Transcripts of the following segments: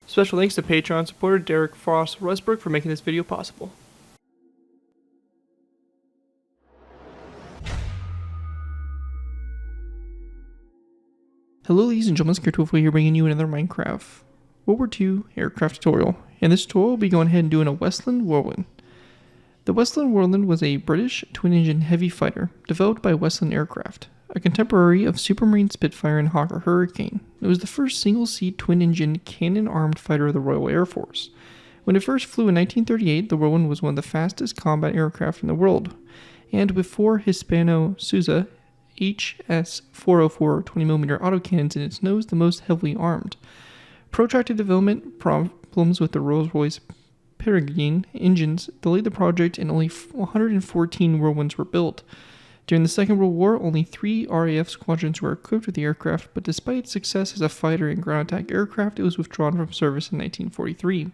Special thanks to Patreon supporter Derek Frost Westbrook for making this video possible. Hello ladies and gentlemen, Scared204 here bringing you another Minecraft World War II aircraft tutorial. In this tutorial, we'll be going ahead and doing a Westland Whirlwind. The Westland Whirlwind was a British twin-engine heavy fighter developed by Westland Aircraft, a contemporary of Supermarine Spitfire and Hawker Hurricane. It was the first single-seat twin-engine cannon-armed fighter of the Royal Air Force. When it first flew in 1938, the Whirlwind was one of the fastest combat aircraft in the world, and with 4 Hispano-Suiza HS-404 20mm autocannons in its nose, the most heavily armed. Protracted development problems with the Rolls-Royce Peregrine engines delayed the project, and only 114 Whirlwinds were built. During the Second World War, only 3 RAF squadrons were equipped with the aircraft, but despite its success as a fighter and ground attack aircraft, it was withdrawn from service in 1943.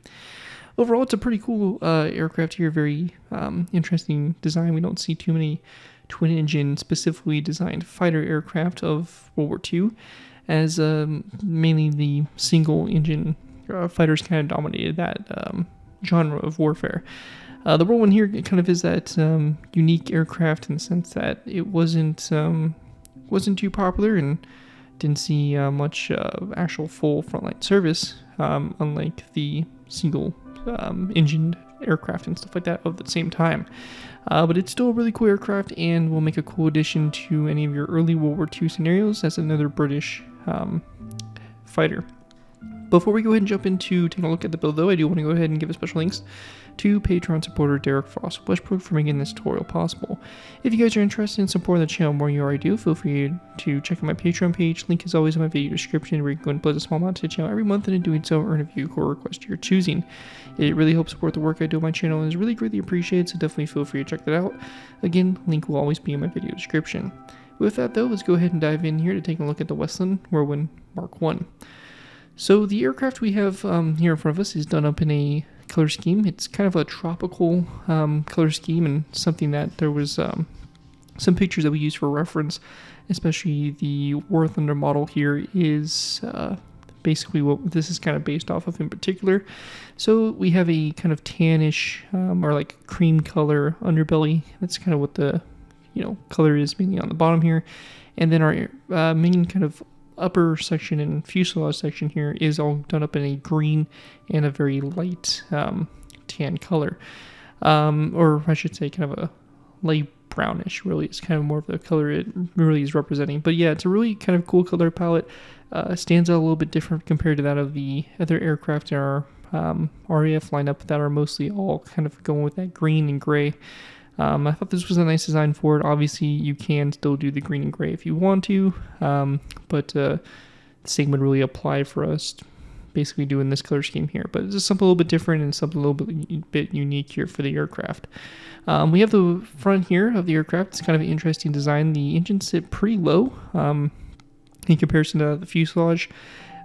Overall, it's a pretty cool aircraft here, very interesting design. We don't see too many twin-engine, specifically designed fighter aircraft of World War II, as mainly the single-engine fighters kind of dominated that genre of warfare. The Whirlwind here kind of is that unique aircraft in the sense that it wasn't too popular and didn't see much actual full frontline service, unlike the single engined aircraft and stuff like that of the same time. But it's still a really cool aircraft and will make a cool addition to any of your early World War II scenarios as another British fighter. Before we go ahead and jump into taking a look at the build, though, I do want to go ahead and give a special thanks to Patreon supporter Derek Frost Westbrook for making this tutorial possible. If you guys are interested in supporting the channel more than you already do, feel free to check out my Patreon page. Link is always in my video description, where you can go and pledge a small amount to the channel every month, and in doing so, earn a view or request to your choosing. It really helps support the work I do on my channel and is really greatly appreciated, so definitely feel free to check that out. Again, link will always be in my video description. With that, though, let's go ahead and dive in here to take a look at the Westland Whirlwind Mk.I. So the aircraft we have here in front of us is done up in a color scheme. It's kind of a tropical color scheme, and something that there was some pictures that we used for reference, especially the War Thunder model here is basically what this is kind of based off of in particular. So we have a kind of tannish or like cream color underbelly. That's kind of what the color is mainly on the bottom here, and then our main kind of upper section and fuselage section here is all done up in a green and a very light tan color, or I should say kind of a light brownish. Really, it's kind of more of the color it really is representing. But yeah, it's a really kind of cool color palette. Stands out a little bit different compared to that of the other aircraft in our RAF lineup that are mostly all kind of going with that green and gray. I thought this was a nice design for it. Obviously, you can still do the green and gray if you want to, but the same would really apply for us basically doing this color scheme here. But it's just something a little bit different and something a little bit unique here for the aircraft. We have the front here of the aircraft. It's kind of an interesting design. The engines sit pretty low in comparison to the fuselage.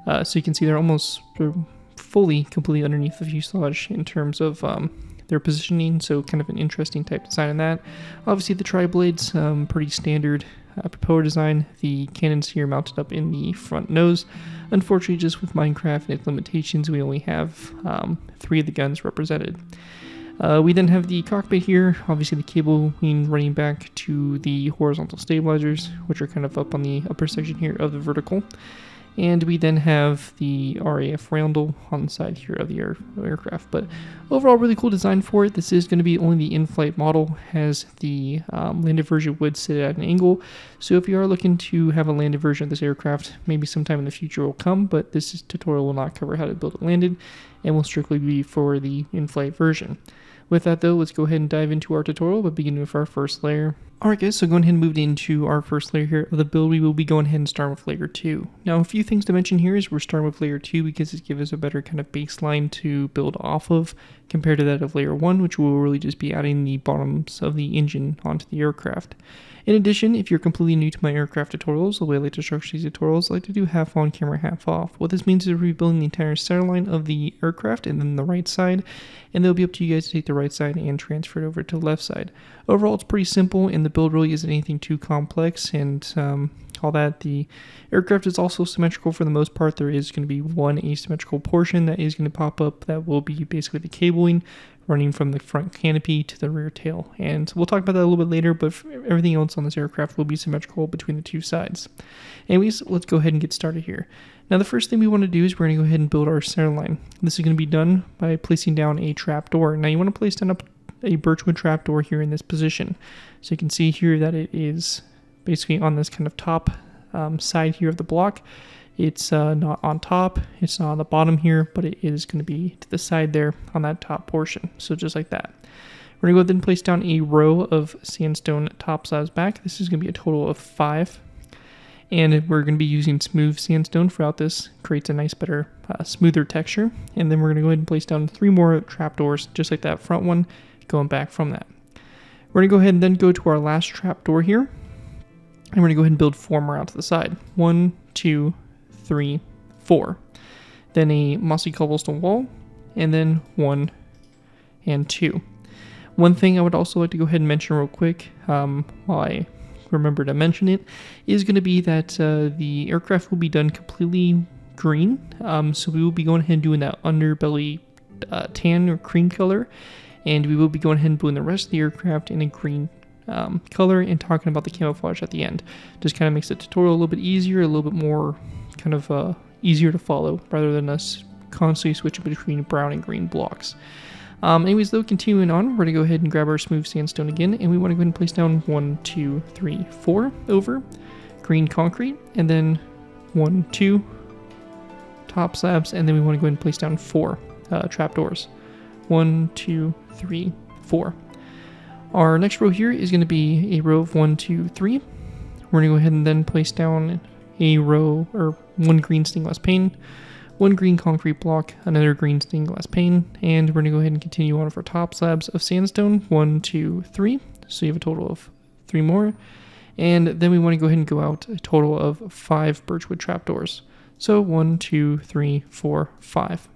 So you can see they're completely underneath the fuselage in terms of their positioning, so kind of an interesting type design in that. Obviously the tri-blades, pretty standard propeller design. The cannons here mounted up in the front nose. Unfortunately, just with Minecraft and its limitations, we only have 3 of the guns represented. We then have the cockpit here, obviously the cable being running back to the horizontal stabilizers, which are kind of up on the upper section here of the vertical. And we then have the RAF roundel on the side here of the aircraft. But overall, really cool design for it. This is going to be only the in-flight model, as the landed version would sit at an angle. So if you are looking to have a landed version of this aircraft, maybe sometime in the future will come, but this tutorial will not cover how to build it landed, and will strictly be for the in-flight version. With that, though, let's go ahead and dive into our tutorial, but beginning with our first layer. Alright guys, so going ahead and moving into our first layer here of the build, we will be going ahead and starting with layer 2. Now, a few things to mention here is we're starting with layer 2 because it gives us a better kind of baseline to build off of compared to that of layer 1, which will really just be adding the bottoms of the engine onto the aircraft. In addition, if you're completely new to my aircraft tutorials, the way I like to structure these tutorials, I like to do half on camera, half off. What this means is we're rebuilding the entire centerline of the aircraft and then the right side, and it'll be up to you guys to take the right side and transfer it over to the left side. Overall, it's pretty simple, and the build really isn't anything too complex and all that. The aircraft is also symmetrical for the most part. There is going to be one asymmetrical portion that is going to pop up that will be basically the cabling running from the front canopy to the rear tail. And we'll talk about that a little bit later, but everything else on this aircraft will be symmetrical between the two sides. Anyways, let's go ahead and get started here. Now the first thing we want to do is we're going to go ahead and build our center line. This is going to be done by placing down a trap door. Now you want to place down a birchwood trap door here in this position. So you can see here that it is basically on this kind of top side here of the block. It's not on top, it's not on the bottom here, but it is going to be to the side there on that top portion. So just like that. We're going to go ahead and place down a row of sandstone top slabs back. This is going to be a total of 5. And we're going to be using smooth sandstone throughout this. Creates a nice, better, smoother texture. And then we're going to go ahead and place down 3 more trapdoors, just like that front one, going back from that. We're going to go ahead and then go to our last trapdoor here. And we're going to go ahead and build 4 more out to the side. 1, 2, 3, 4. Then a mossy cobblestone wall, and then 1 and 2. One thing I would also like to go ahead and mention real quick, while I remember to mention it, is going to be that the aircraft will be done completely green. So we will be going ahead and doing that underbelly tan or cream color, and we will be going ahead and doing the rest of the aircraft in a green color and talking about the camouflage at the end. Just kind of makes the tutorial a little bit easier, a little bit more kind of easier to follow rather than us constantly switching between brown and green blocks. Anyways, though, continuing on, we're going to go ahead and grab our smooth sandstone again, and we want to go ahead and place down 1, 2, 3, 4 over green concrete, and then 1, 2 top slabs, and then we want to go ahead and place down 4 trapdoors. 1, 2, 3, 4. Our next row here is going to be a row of 1, 2, 3. We're going to go ahead and then place down a row, or 1 green stained glass pane, 1 green concrete block, another green stained glass pane, and we're going to go ahead and continue on for top slabs of sandstone, 1, 2, 3. So you have a total of 3 more. And then we want to go ahead and go out a total of 5 birchwood trapdoors. So 1, 2, 3, 4, 5.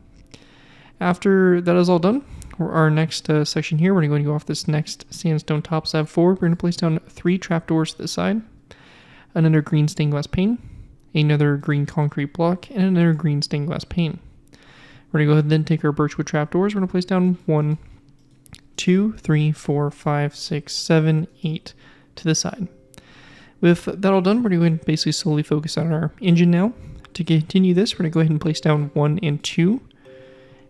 After that is all done, our next section here, we're going to go off this next sandstone top slab forward. We're going to place down 3 trapdoors to the side, another green stained glass pane, another green concrete block, and another green stained glass pane. We're going to go ahead and then take our birchwood trapdoors. We're going to place down 1, 2, 3, 4, 5, 6, 7, 8 to the side. With that all done, we're going to basically solely focus on our engine now. To continue this, we're going to go ahead and place down 1 and 2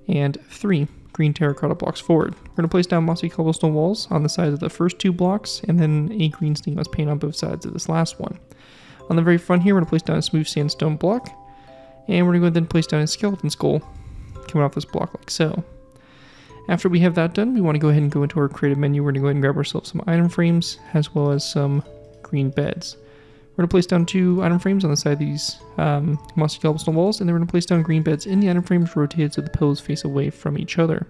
and 3 green terracotta blocks forward. We're going to place down mossy cobblestone walls on the sides of the first 2 blocks, and then a green stained glass pane on both sides of this last one. On the very front here, we're going to place down a smooth sandstone block, and we're going to go ahead and place down a skeleton skull coming off this block like so. After we have that done, we want to go ahead and go into our creative menu. We're going to go ahead and grab ourselves some item frames, as well as some green beds. We're going to place down 2 item frames on the side of these mossy cobblestone walls, and then we're going to place down green beds in the item frames rotated so the pillows face away from each other.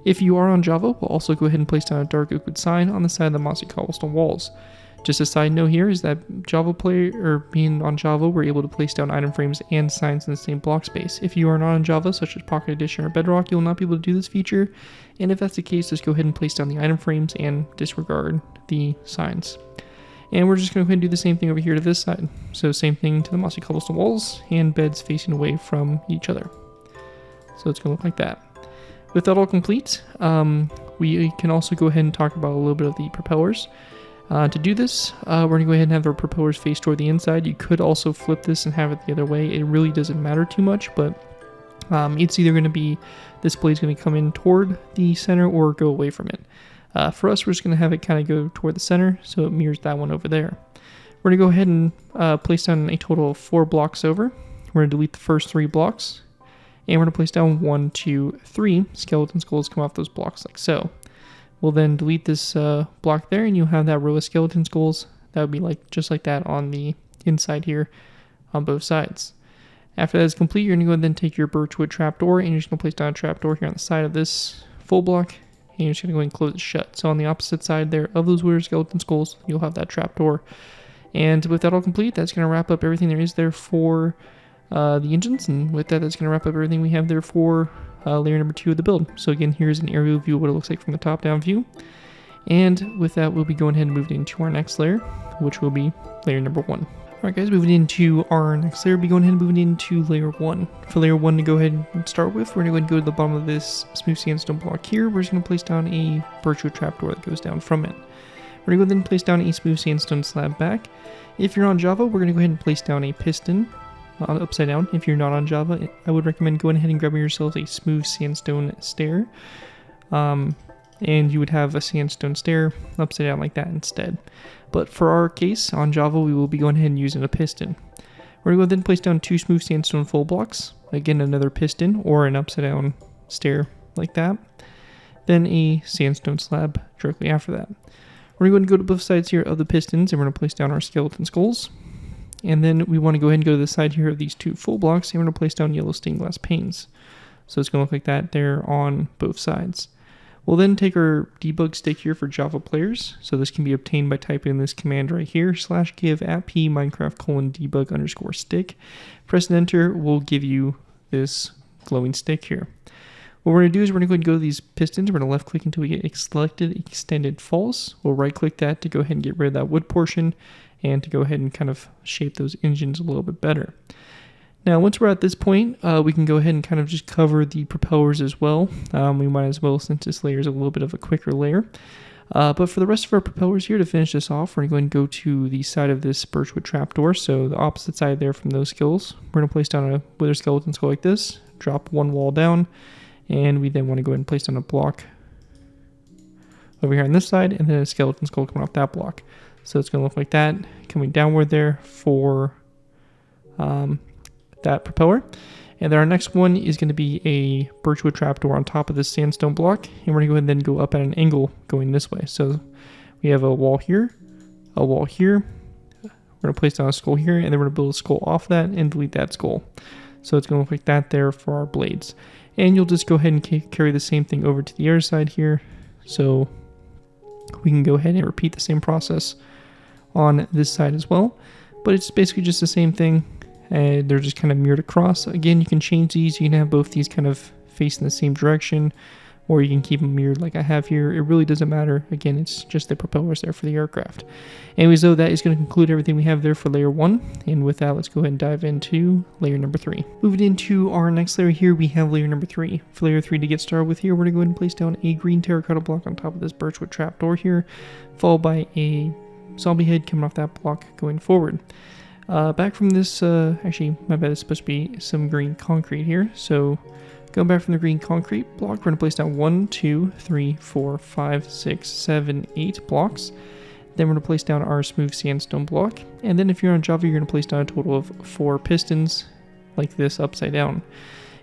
If you are on Java, we'll also go ahead and place down a dark oak wood sign on the side of the mossy cobblestone walls. Just a side note here is that Java player, or being on Java, we're able to place down item frames and signs in the same block space. If you are not on Java, such as Pocket Edition or Bedrock, you will not be able to do this feature. And if that's the case, just go ahead and place down the item frames and disregard the signs. And we're just going to go ahead and do the same thing over here to this side. So same thing to the mossy cobblestone walls and beds facing away from each other. So it's going to look like that. With that all complete, we can also go ahead and talk about a little bit of the propellers. To do this, we're going to go ahead and have our propellers face toward the inside. You could also flip this and have it the other way. It really doesn't matter too much, but it's either going to be, this blade's going to come in toward the center or go away from it. For us, we're just going to have it kind of go toward the center, so it mirrors that one over there. We're going to go ahead and place down a total of 4 blocks over. We're going to delete the first 3 blocks, and we're going to place down 1, 2, 3 skeleton skulls come off those blocks like so. We'll then delete this block there, and you'll have that row of skeleton skulls. That would be like just like that on the inside here on both sides. After that is complete, you're going to go ahead and then take your birchwood trapdoor, and you're just going to place down a trapdoor here on the side of this full block, and you're just going to go ahead and close it shut. So on the opposite side there of those weird skeleton skulls, you'll have that trapdoor. And with that all complete, that's going to wrap up everything there is there for the engines. And with that, that's going to wrap up everything we have there for layer number 2 of the build. So again, here's an aerial view of what it looks like from the top-down view. And with that, we'll be going ahead and moving into our next layer, which will be layer number 1. Alright guys, moving into our next layer, we'll be going ahead and moving into layer 1. For layer 1 to go ahead and start with, we're going to go to the bottom of this smooth sandstone block here. We're just going to place down a virtual trapdoor that goes down from it. We're going to go ahead and place down a smooth sandstone slab back. If you're on Java, we're going to go ahead and place down a piston upside down. If you're not on Java, I would recommend going ahead and grabbing yourself a smooth sandstone stair. And you would have a sandstone stair upside down like that instead. But for our case, on Java, we will be going ahead and using a piston. We're going to go ahead and place down 2 smooth sandstone full blocks. Again, another piston or an upside down stair like that. Then a sandstone slab directly after that. We're going to go to both sides here of the pistons, and we're going to place down our skeleton skulls. And then we want to go ahead and go to the side here of these 2 full blocks, and we're going to place down yellow stained glass panes. So it's going to look like that there on both sides. We'll then take our debug stick here for Java players. So this can be obtained by typing this command right here, /give @p minecraft:/stick. Press and enter will give you this glowing stick here. What we're going to do is we're going to go ahead and go to these pistons. We're going to left click until we get selected extended false. We'll right click that to go ahead and get rid of that wood portion and to go ahead and kind of shape those engines a little bit better. Now, once we're at this point, we can go ahead and kind of just cover the propellers as well. We might as well, since this layer is a little bit of a quicker layer. But for the rest of our propellers here, to finish this off, we're going to go to the side of this birchwood trapdoor, so the opposite side there from those skills. We're going to place down a wither skeleton skull like this, drop one wall down, and we then want to go ahead and place down a block over here on this side, and then a skeleton skull coming off that block. So it's going to look like that, coming downward there for that propeller. And then our next one is going to be a birchwood trapdoor on top of this sandstone block, and we're going to go ahead and then go up at an angle going this way. So we have a wall here, we're going to place down a skull here, and then we're going to build a skull off that and delete that skull. So it's going to look like that there for our blades. And you'll just go ahead and carry the same thing over to the other side here. So we can go ahead and repeat the same process on this side as well. But it's basically just the same thing. They're just kind of mirrored across. Again, you can change these. You can have both these kind of facing the same direction, or you can keep them mirrored like I have here. It really doesn't matter. Again, it's just the propellers there for the aircraft. Anyways, though, that is going to conclude everything we have there for layer 1. And with that, let's go ahead and dive into layer number 3. Moving into our next layer here, we have layer number 3. For layer 3 to get started with here, we're going to go ahead and place down a green terracotta block on top of this birchwood trapdoor here, followed by a zombie head coming off that block going forward. Back from this, actually, my bad, it's supposed to be some green concrete here. So going back from the green concrete block, we're going to place down 1, 2, 3, 4, 5, 6, 7, 8 blocks. Then we're going to place down our smooth sandstone block. And then if you're on Java, you're going to place down a total of 4 pistons like this upside down.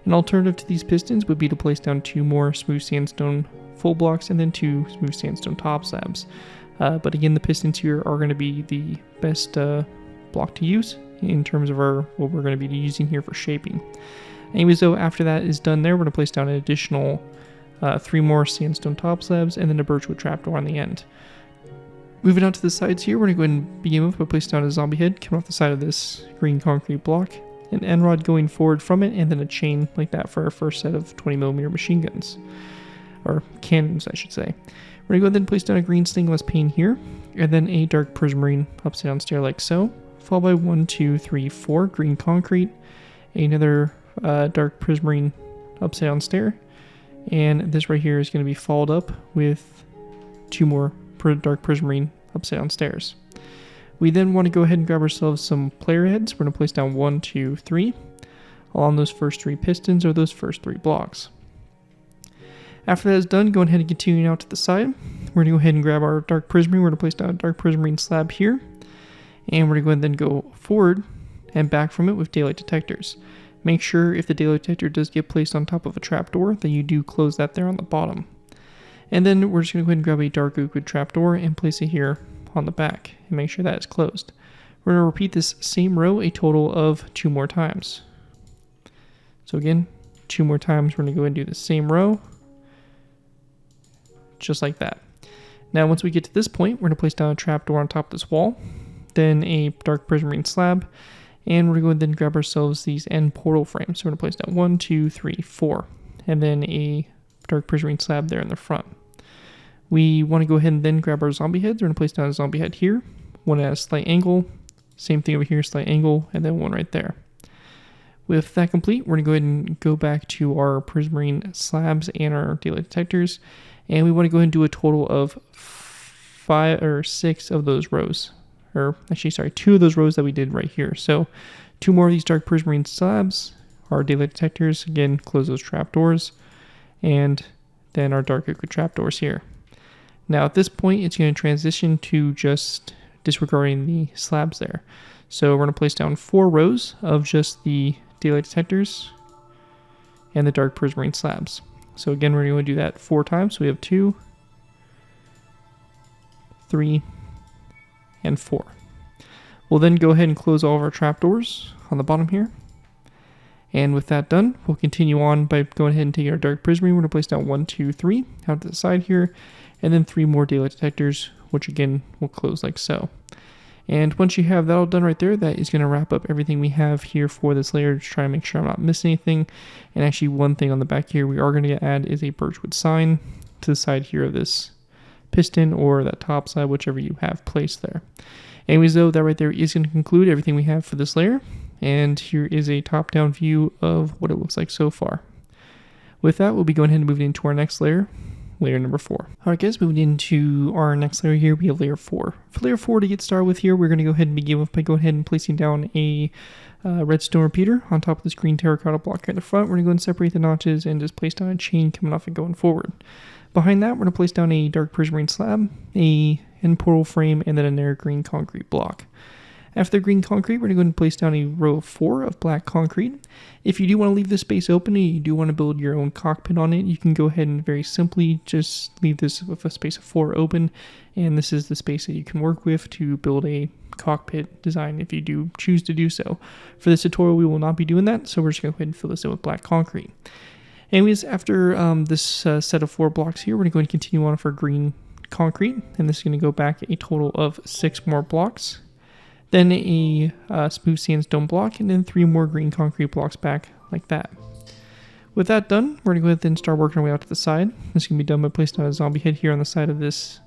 An alternative to these pistons would be to place down 2 more smooth sandstone full blocks and then 2 smooth sandstone top slabs. But again, the pistons here are going to be the best block to use in terms of what we're going to be using here for shaping. Anyways, though, after that is done there, we're going to place down an additional 3 more sandstone top slabs and then a birchwood trapdoor on the end. Moving out to the sides here, we're going to go ahead and begin with by placing down a zombie head coming off the side of this green concrete block, an end rod going forward from it, and then a chain like that for our first set of 20mm machine guns, or cannons, I should say. We're going to go ahead and place down a green stained glass pane here, and then a dark prismarine upside down stair like so, followed by 1, 2, 3, 4 green concrete, another dark prismarine upside down stair, and this right here is going to be followed up with 2 more dark prismarine upside down stairs. We then want to go ahead and grab ourselves some player heads. We're going to place down 1, 2, 3 along those first 3 pistons or those first 3 blocks. After that is done, go ahead and continue out to the side. We're going to go ahead and grab our dark prismarine. We're going to place down a dark prismarine slab here. And we're going to go ahead and then go forward and back from it with daylight detectors. Make sure if the daylight detector does get placed on top of a trapdoor, that you do close that there on the bottom. And then we're just going to go ahead and grab a dark oak wood trapdoor and place it here on the back and make sure that is closed. We're going to repeat this same row a total of 2 more times. So again, 2 more times, we're going to go ahead and do the same row, just like that. Now, once we get to this point, we're going to place down a trapdoor on top of this wall, then a dark prismarine slab, and we're going to go ahead and grab ourselves these end portal frames. So we're going to place down 1, 2, 3, 4, and then a dark prismarine slab there in the front. We want to go ahead and then grab our zombie heads. We're going to place down a zombie head here, one at a slight angle, same thing over here, slight angle, and then one right there. With that complete, we're going to go ahead and go back to our prismarine slabs and our daylight detectors, and we want to go ahead and do a total of 5 or 6 of those rows, or actually, sorry, 2 of those rows that we did right here. So 2 more of these dark prismarine slabs, our daylight detectors, again, close those trapdoors, and then our dark oak trapdoors here. Now at this point, it's going to transition to just disregarding the slabs there. So we're going to place down 4 rows of just the daylight detectors and the dark prismarine slabs. So again, we're going to do that 4 times. So we have 2, 3, and 4. We'll then go ahead and close all of our trapdoors on the bottom here. And with that done, we'll continue on by going ahead and taking our dark prismarine. We're going to place down 1, 2, 3 out to the side here, and then 3 more daylight detectors, which again will close like so. And once you have that all done right there, that is going to wrap up everything we have here for this layer to try and make sure I'm not missing anything. And actually, one thing on the back here we are going to add is a birchwood sign to the side here of this piston, or that top side, whichever you have placed there. Anyways, though, that right there is going to conclude everything we have for this layer. And here is a top-down view of what it looks like so far. With that, we'll be going ahead and moving into our next layer. Layer number 4. Alright guys, moving into our next layer here, we have layer 4. For layer 4 to get started with here, we're going to go ahead and begin with by going ahead and placing down a redstone repeater on top of this green terracotta block here in the front. We're going to go and separate the notches and just place down a chain coming off and going forward. Behind that, we're going to place down a dark prismarine slab, a end portal frame, and then a narrow green concrete block. After the green concrete, we're going to go ahead and place down a row of 4 of black concrete. If you do want to leave this space open and you do want to build your own cockpit on it, you can go ahead and very simply just leave this with a space of 4 open, and this is the space that you can work with to build a cockpit design if you do choose to do so. For this tutorial, we will not be doing that, so we're just going to go ahead and fill this in with black concrete. Anyways, after this set of 4 blocks here, we're going to go ahead and continue on for green concrete, and this is going to go back a total of 6 more blocks. Then a smooth sandstone block, and then 3 more green concrete blocks back like that. With that done, we're going to go ahead and start working our way out to the side. This can be done by placing down a zombie head here on the side of this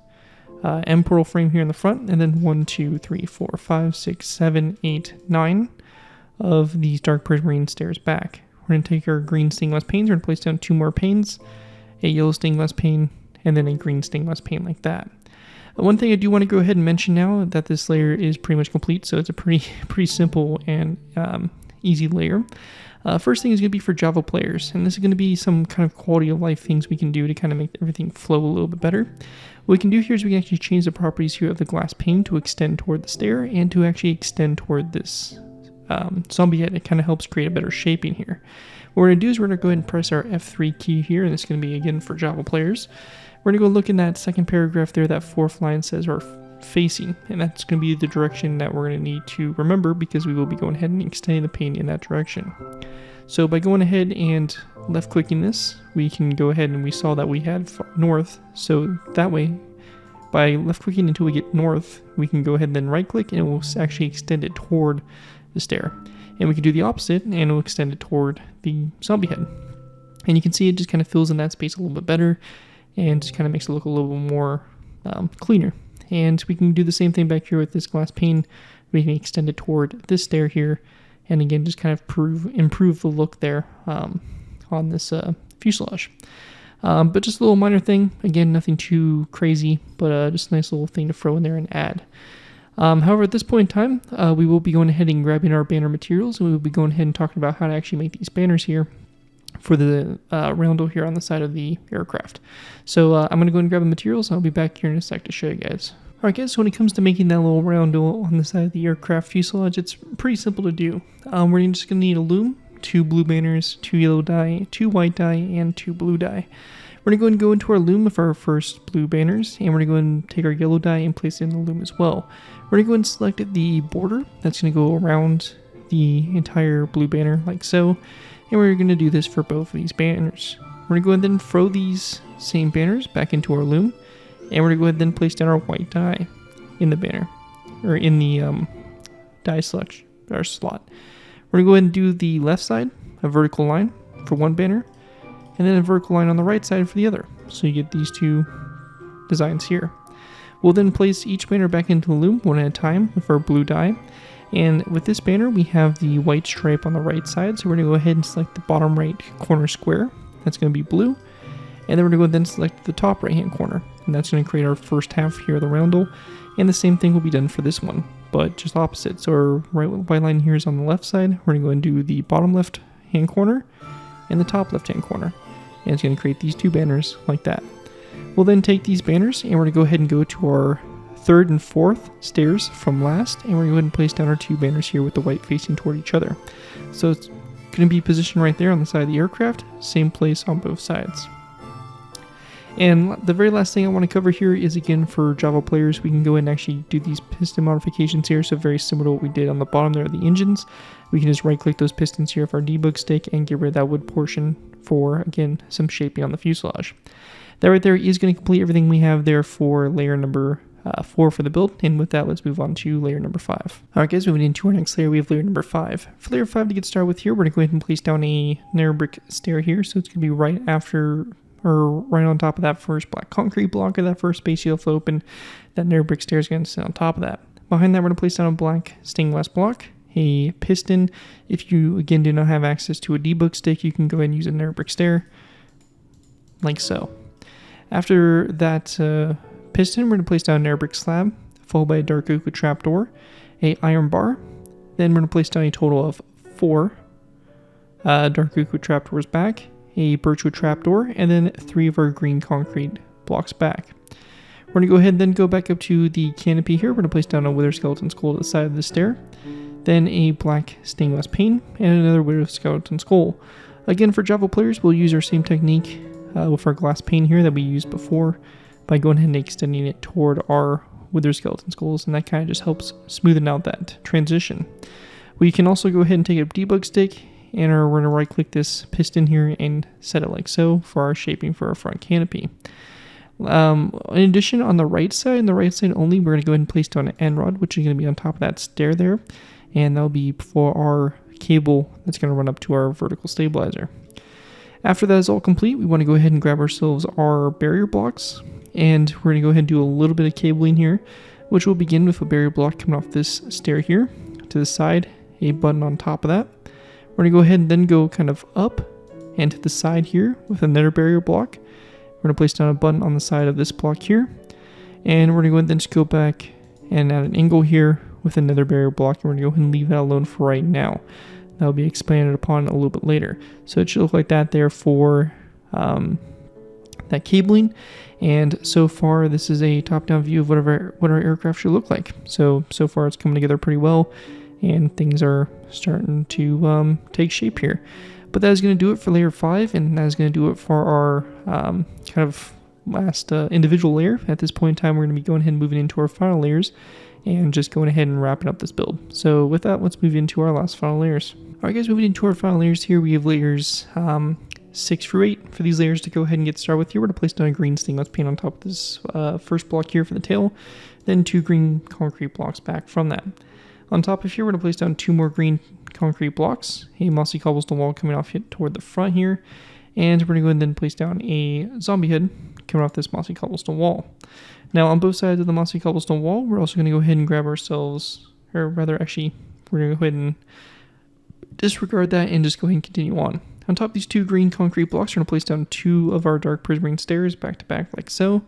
end portal frame here in the front, and then 1, 2, 3, 4, 5, 6, 7, 8, 9 of these dark prismarine stairs back. We're going to take our green stained glass panes, we're going to place down 2 more panes, a yellow stained glass pane, and then a green stained glass pane like that. One thing I do want to go ahead and mention now that this layer is pretty much complete, so it's a pretty simple and easy layer. First thing is going to be for Java players, and this is going to be some kind of quality of life things we can do to kind of make everything flow a little bit better. What we can do here is we can actually change the properties here of the glass pane to extend toward the stair and to actually extend toward this zombie head. It kind of helps create a better shaping here. What we're going to do is we're going to go ahead and press our F3 key here, and this is going to be again for Java players. We're going to go look in that second paragraph there, that 4th line says our facing, and that's going to be the direction that we're going to need to remember because we will be going ahead and extending the pane in that direction. So by going ahead and left clicking this, we can go ahead and we saw that we had north, so that way by left clicking until we get north, we can go ahead and then right click and it will actually extend it toward the stair. And we can do the opposite and it will extend it toward the zombie head. And you can see it just kind of fills in that space a little bit better and just kind of makes it look a little bit more cleaner. And we can do the same thing back here with this glass pane. We can extend it toward this stair here, and again, just kind of improve the look there on this fuselage. But just a little minor thing. Again, nothing too crazy, but just a nice little thing to throw in there and add. However, at this point in time, we will be going ahead and grabbing our banner materials, and we will be going ahead and talking about how to actually make these banners here for the roundel here on the side of the aircraft. So I'm going to go and grab the materials, and I'll be back here in a sec to show you guys. Alright guys, so when it comes to making that little roundel on the side of the aircraft fuselage, it's pretty simple to do. We're just going to need a loom, 2 blue banners, 2 yellow dye, 2 white dye, and 2 blue dye. We're going to go into our loom with our first blue banners, and we're going to go and take our yellow dye and place it in the loom as well. We're going to go and select the border that's going to go around the entire blue banner like so, and we're going to do this for both of these banners. We're going to go ahead and then throw these same banners back into our loom, and we're going to go ahead and then place down our white dye in the banner, or in the dye selection, our slot. We're going to go ahead and do the left side, a vertical line for one banner, and then a vertical line on the right side for the other. So you get these 2 designs here. We'll then place each banner back into the loom one at a time with our blue dye. And with this banner, we have the white stripe on the right side. So we're going to go ahead and select the bottom right corner square. That's going to be blue. And then we're going to go ahead and select the top right hand corner. And that's going to create our first half here of the roundel. And the same thing will be done for this one, but just opposite. So our white line here is on the left side. We're going to go and do the bottom left hand corner and the top left hand corner. And it's going to create these two banners like that. We'll then take these banners and we're going to go ahead and go to our third and fourth stairs from last. And we're going to go ahead and place down our two banners here with the white facing toward each other. So it's going to be positioned right there on the side of the aircraft. Same place on both sides. And the very last thing I want to cover here is, again, for Java players, we can go ahead and actually do these piston modifications here. So very similar to what we did on the bottom there of the engines. We can just right click those pistons here with our debug stick and get rid of that wood portion for, again, some shaping on the fuselage. That right there is going to complete everything we have there for layer number 4 for the build. And with that, let's move on to layer number 5. Alright guys, moving into our next layer, we have layer number 5. For layer 5 to get started with here, we're going to go ahead and place down a narrow brick stair here. So it's going to be right after, or right on top of that first black concrete block, or that first space you'll have open. That narrow brick stair is going to sit on top of that. Behind that, we're going to place down a black stained glass block, a piston. If you, again, do not have access to a debug stick, you can go ahead and use a narrow brick stair, like so. After that piston, we're going to place down a narrow brick slab, followed by a dark oak with trapdoor, a iron bar. Then we're going to place down a total of 4 dark oak with trapdoors back, a birchwood trapdoor, and then 3 of our green concrete blocks back. We're going to go ahead and then go back up to the canopy here. We're going to place down a wither skeleton skull to the side of the stair, then a black stained glass pane, and another wither skeleton skull. Again, for Java players, we'll use our same technique with our glass pane here that we used before by going ahead and extending it toward our wither skeleton skulls, and that kind of just helps smoothen out that transition. We can also go ahead and take a debug stick, and we're going to right click this piston here and set it like so for our shaping for our front canopy. In addition, on the right side only, we're going to go ahead and place down an end rod, which is going to be on top of that stair there, and that'll be for our cable that's going to run up to our vertical stabilizer. After that is all complete, we want to go ahead and grab ourselves our barrier blocks, and we're going to go ahead and do a little bit of cabling here, which will begin with a barrier block coming off this stair here to the side, a button on top of that. We're going to go ahead and then go kind of up and to the side here with another barrier block. We're going to place down a button on the side of this block here, and we're going to go ahead and then just go back and at an angle here with another barrier block, and we're going to go ahead and leave that alone for right now. That'll be expanded upon a little bit later. So it should look like that there for that cabling. And so far, this is a top-down view of what our aircraft should look like. So far, it's coming together pretty well, and things are starting to take shape here. But that is going to do it for layer 5, and that is going to do it for our kind of last individual layer. At this point in time, we're going to be going ahead and moving into our final layers, and just going ahead and wrapping up this build. So with that, let's move into our last final layers. Alright guys, moving into our final layers here, we have layers 6 through 8. For these layers to go ahead and get started with here, we're going to place down a green stained glass pane on top of this first block here for the tail, then 2 green concrete blocks back from that. On top of here, we're going to place down 2 more green concrete blocks, a mossy cobblestone wall coming off toward the front here, and we're going to go ahead and then place down a zombie head coming off this mossy cobblestone wall. Now on both sides of the mossy cobblestone wall, we're also going to go ahead and grab ourselves, or rather actually, we're going to go ahead and disregard that and just go ahead and continue on. On top of these 2 green concrete blocks, we're going to place down 2 of our dark prismarine stairs back to back like so,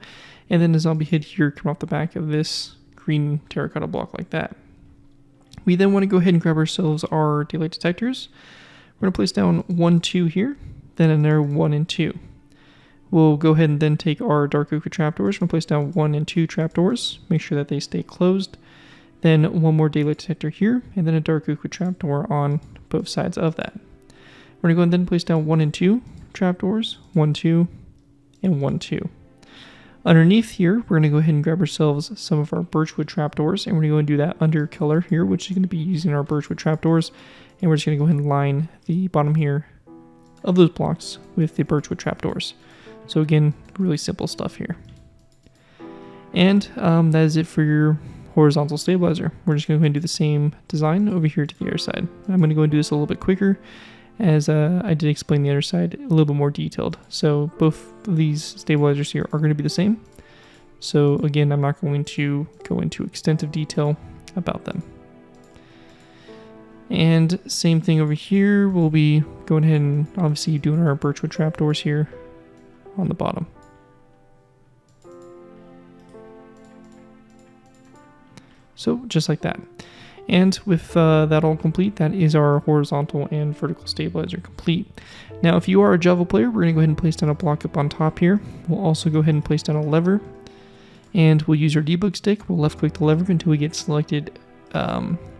and then a zombie head here coming off the back of this green terracotta block like that. We then want to go ahead and grab ourselves our daylight detectors. We're going to place down 1, 2 here, then another 1 and 2. We'll go ahead and then take our dark oak trapdoors. We're going to place down 1 and 2 trapdoors. Make sure that they stay closed. Then 1 more daylight detector here, and then a dark oak trapdoor on both sides of that. We're going to go and then place down 1 and 2 trapdoors, 1, 2, and 1, 2. Underneath here, we're going to go ahead and grab ourselves some of our birchwood trapdoors, and we're going to go and do that under color here, which is going to be using our birchwood trapdoors, and we're just going to go ahead and line the bottom here of those blocks with the birchwood trapdoors. So again, really simple stuff here. And that is it for your horizontal stabilizer. We're just going to go ahead and do the same design over here to the other side. I'm going to go and do this a little bit quicker, as I did explain the other side a little bit more detailed. So both of these stabilizers here are going to be the same. So again, I'm not going to go into extensive detail about them. And same thing over here, we'll be going ahead and obviously doing our birchwood trapdoors here on the bottom. So just like that. And with that all complete, that is our horizontal and vertical stabilizer complete. Now, if you are a Java player, we're going to go ahead and place down a block up on top here. We'll also go ahead and place down a lever. And we'll use our debug stick. We'll left click the lever until we get selected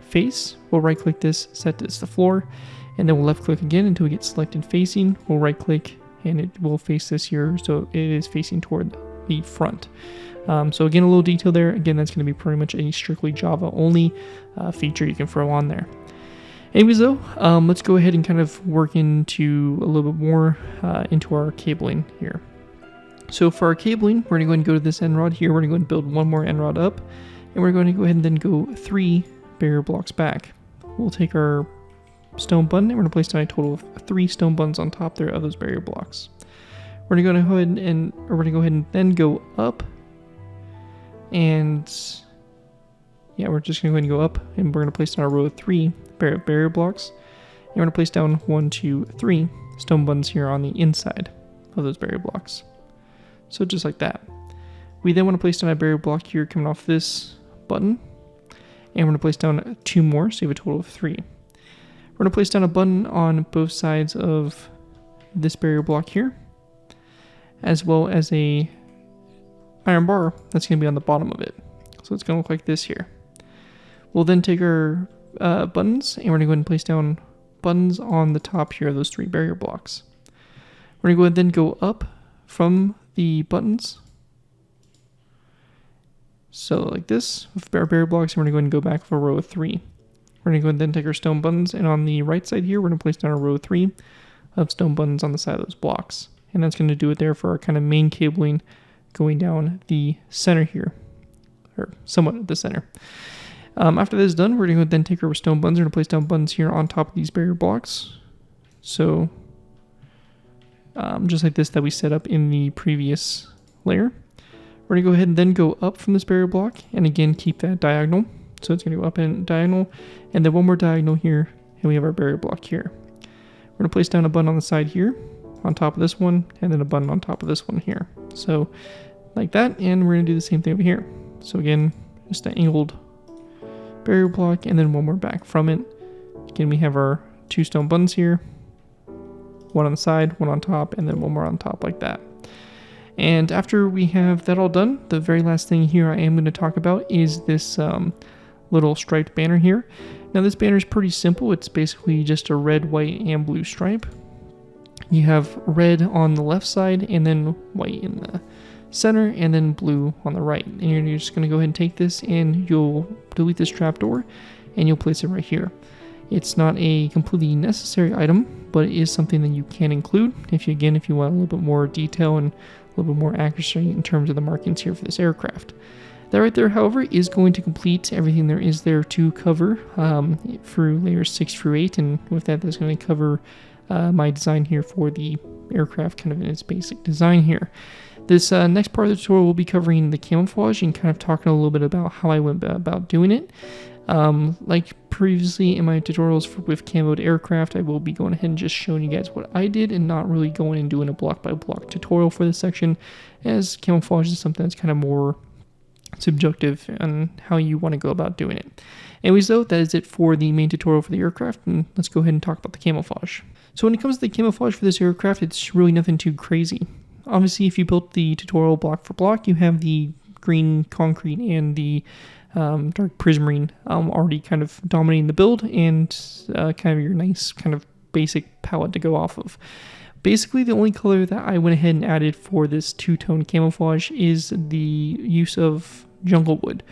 face. We'll right click this, set this to floor. And then we'll left click again until we get selected facing. We'll right click and it will face this here. So it is facing toward the front. So again, a little detail there. Again, that's going to be pretty much a strictly Java only feature you can throw on there. Anyways though, let's go ahead and kind of work into a little bit more into our cabling here. So for our cabling, we're going to go ahead and go to this end rod here. We're going to go ahead and build one more end rod up, and we're going to go ahead and then go 3 barrier blocks back. We'll take our stone button and we're going to place down a total of 3 stone buttons on top there of those barrier blocks. We're going to go ahead and then go up. And yeah, we're just going to go ahead and go up, and we're going to place down a row of 3 barrier blocks. And we're going to place down 1, 2, 3 stone buttons here on the inside of those barrier blocks. So just like that. We then want to place down a barrier block here coming off this button. And we're going to place down 2 more, so you have a total of 3. We're going to place down a button on both sides of this barrier block here, as well as a iron bar that's going to be on the bottom of it. So it's going to look like this here. We'll then take our buttons, and we're going to go ahead and place down buttons on the top here of those 3 barrier blocks. We're going to go ahead and then go up from the buttons. So like this, with our barrier blocks, and we're going to go ahead and go back for a row of 3. We're going to go ahead and then take our stone buttons, and on the right side here, we're going to place down a row of 3 of stone buttons on the side of those blocks. And that's going to do it there for our kind of main cabling going down the center here, or somewhat at the center. After this is done, we're going to then take our stone buttons. We're going to place down buttons here on top of these barrier blocks. So just like this that we set up in the previous layer. We're going to go ahead and then go up from this barrier block, and again keep that diagonal. So it's going to go up and diagonal, and then one more diagonal here, and we have our barrier block here. We're going to place down a button on the side here, on top of this one, and then a button on top of this one here. So like that, and we're going to do the same thing over here. So again, just an angled barrier block, and then one more back from it. Again, we have our 2 stone buttons here, one on the side, one on top, and then one more on top like that. And after we have that all done, the very last thing here I am going to talk about is this little striped banner here. Now this banner is pretty simple. It's basically just a red, white, and blue stripe. You have red on the left side, and then white in the center, and then blue on the right. And you're just going to go ahead and take this, and you'll delete this trapdoor, and you'll place it right here. It's not a completely necessary item, but it is something that you can include if you want a little bit more detail and a little bit more accuracy in terms of the markings here for this aircraft. That right there, however, is going to complete everything there is there to cover through layers 6 through 8, and with that, that's going to cover my design here for the aircraft kind of in its basic design here. This next part of the tutorial will be covering the camouflage and kind of talking a little bit about how I went about doing it. Like previously in my tutorials with camoed aircraft, I will be going ahead and just showing you guys what I did and not really going and doing a block by block tutorial for this section, as camouflage is something that's kind of more subjective on how you want to go about doing it. Anyways though, that is it for the main tutorial for the aircraft, and let's go ahead and talk about the camouflage. So when it comes to the camouflage for this aircraft, it's really nothing too crazy. Obviously, if you built the tutorial block for block, you have the green concrete and the dark prismarine already kind of dominating the build, and kind of your nice kind of basic palette to go off of. Basically, the only color that I went ahead and added for this two-tone camouflage is the use of jungle wood.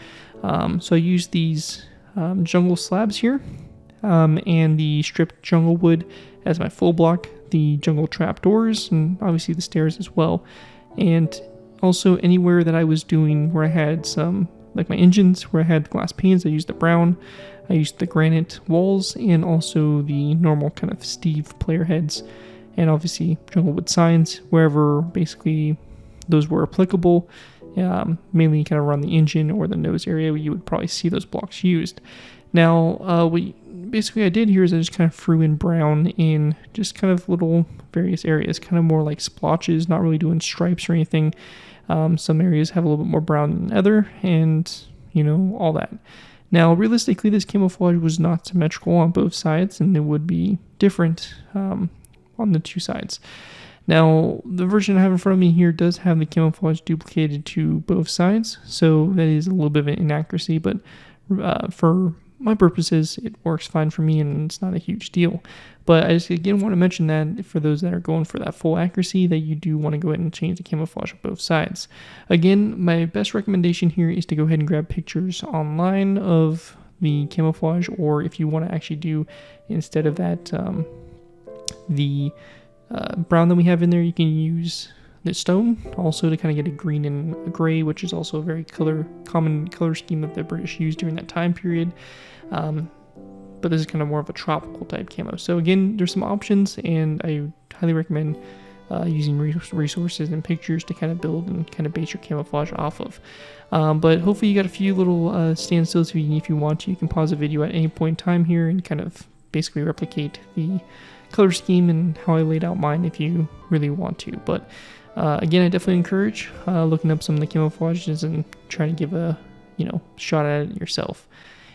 So I used these jungle slabs here, and the stripped jungle wood as my full block, the jungle trapdoors, and obviously the stairs as well. And also anywhere that I was doing where I had some, like my engines, where I had glass panes, I used the brown, I used the granite walls, and also the normal kind of Steve player heads, and obviously jungle wood signs, wherever basically those were applicable. mainly kind of around the engine or the nose area where you would probably see those blocks used. Now, basically I did here is I just kind of threw in brown in just kind of little various areas, kind of more like splotches, not really doing stripes or anything. Some areas have a little bit more brown than other, and all that. Now, realistically, this camouflage was not symmetrical on both sides, and it would be different on the two sides. Now, the version I have in front of me here does have the camouflage duplicated to both sides, so that is a little bit of an inaccuracy, but for my purposes, it works fine for me, and it's not a huge deal. But I just, again, want to mention that for those that are going for that full accuracy, that you do want to go ahead and change the camouflage on both sides. Again, my best recommendation here is to go ahead and grab pictures online of the camouflage, or if you want to actually do, instead of that, the brown that we have in there, you can use the stone also to kind of get a green and a gray, which is also a very common color scheme that the British used during that time period. But this is kind of more of a tropical type camo. So again, there's some options, and I highly recommend using resources and pictures to kind of build and kind of base your camouflage off of. But hopefully you got a few little standstills if you want to. You can pause the video at any point in time here and kind of basically replicate the color scheme and how I laid out mine if you really want to. But again, I definitely encourage looking up some of the camouflages and trying to give a shot at it yourself.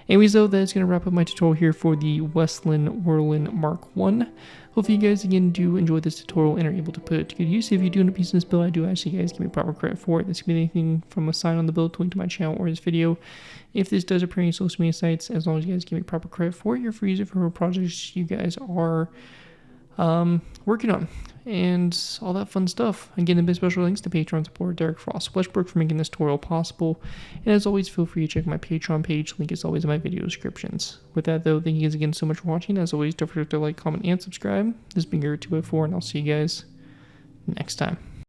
Anyways, though, that's going to wrap up my tutorial here for the Westland Whirlwind Mk.I. Hopefully you guys, again, do enjoy this tutorial and are able to put it to good use. If you do end up using this build, I do ask you guys to give me proper credit for it. This could be anything from a sign on the build to link to my channel or this video. If this does appear on your social media sites, as long as you guys give me proper credit for it, you're free to use it for projects you guys are working on and all that fun stuff. Again, a big special thanks to Patreon supporter Derek Frost Westbrook for making this tutorial possible, and as always, feel free to check my Patreon page. Link is always in my video descriptions. With that, though, thank you guys again so much for watching. As always, don't forget to like, comment, and subscribe. This has been Garrett 204, and I'll see you guys next time.